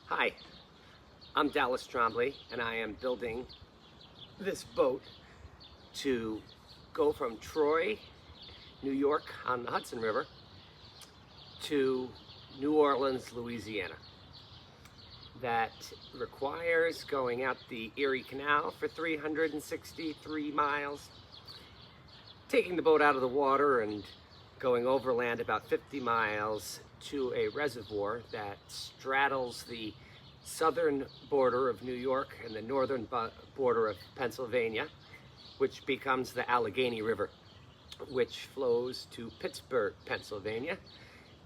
Hi, I'm Dallas Trombley, and I am building this boat to go from Troy, New York on the Hudson River to New Orleans, Louisiana. That requires going out the Erie Canal for 363 miles, taking the boat out of the water and going overland about 50 miles to a reservoir that straddles the southern border of New York and the northern border of Pennsylvania, which becomes the Allegheny River, which flows to Pittsburgh, Pennsylvania,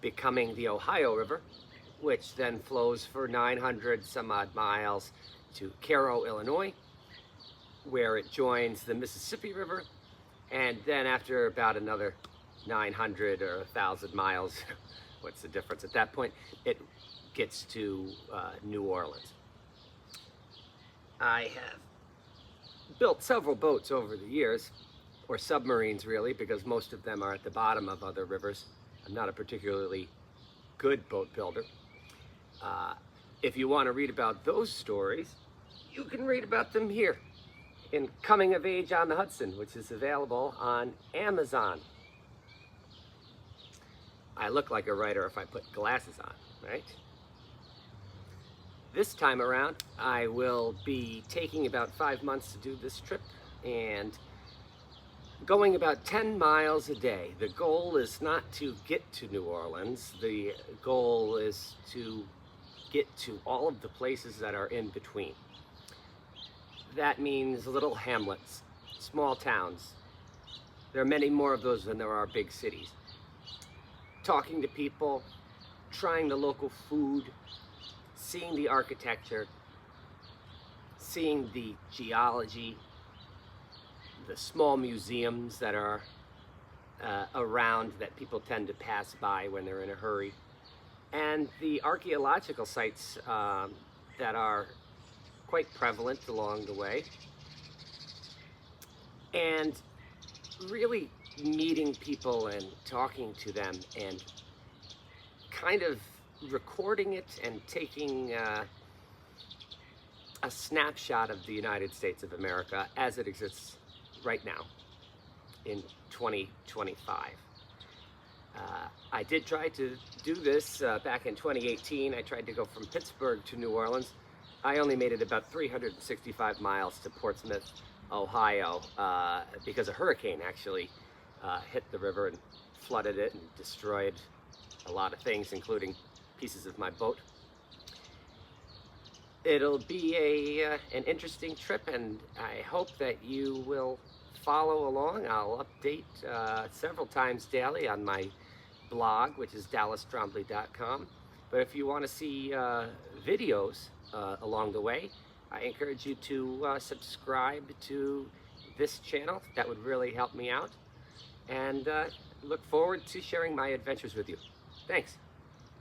becoming the Ohio River, which then flows for 900 some odd miles to Cairo, Illinois, where it joins the Mississippi River, and then after about another 900 or 1,000 miles, what's the difference at that point, it gets to New Orleans. I have built several boats over the years, or submarines really, because most of them are at the bottom of other rivers. I'm not a particularly good boat builder. If you want to read about those stories, you can read about them here in Coming of Age on the Hudson, which is available on Amazon. I look like a writer if I put glasses on, right? This time around, I will be taking about 5 months to do this trip and going about 10 miles a day. The goal is not to get to New Orleans. The goal is to get to all of the places that are in between. That means little hamlets, small towns. There are many more of those than there are big cities. Talking to people, trying the local food, seeing the architecture, seeing the geology, the small museums that are around that people tend to pass by when they're in a hurry, and the archaeological sites that are quite prevalent along the way, and really meeting people and talking to them and kind of recording it and taking a snapshot of the United States of America as it exists right now in 2025. I did try to do this back in 2018. I tried to go from Pittsburgh to New Orleans. I only made it about 365 miles to Portsmouth, Ohio, because a hurricane actually hit the river and flooded it and destroyed a lot of things, including pieces of my boat. It'll be an interesting trip, and I hope that you will follow along. I'll update several times daily on my blog, which is dallastrombley.com. But if you want to see videos along the way, I encourage you to subscribe to this channel. That would really help me out. And look forward to sharing my adventures with you. Thanks.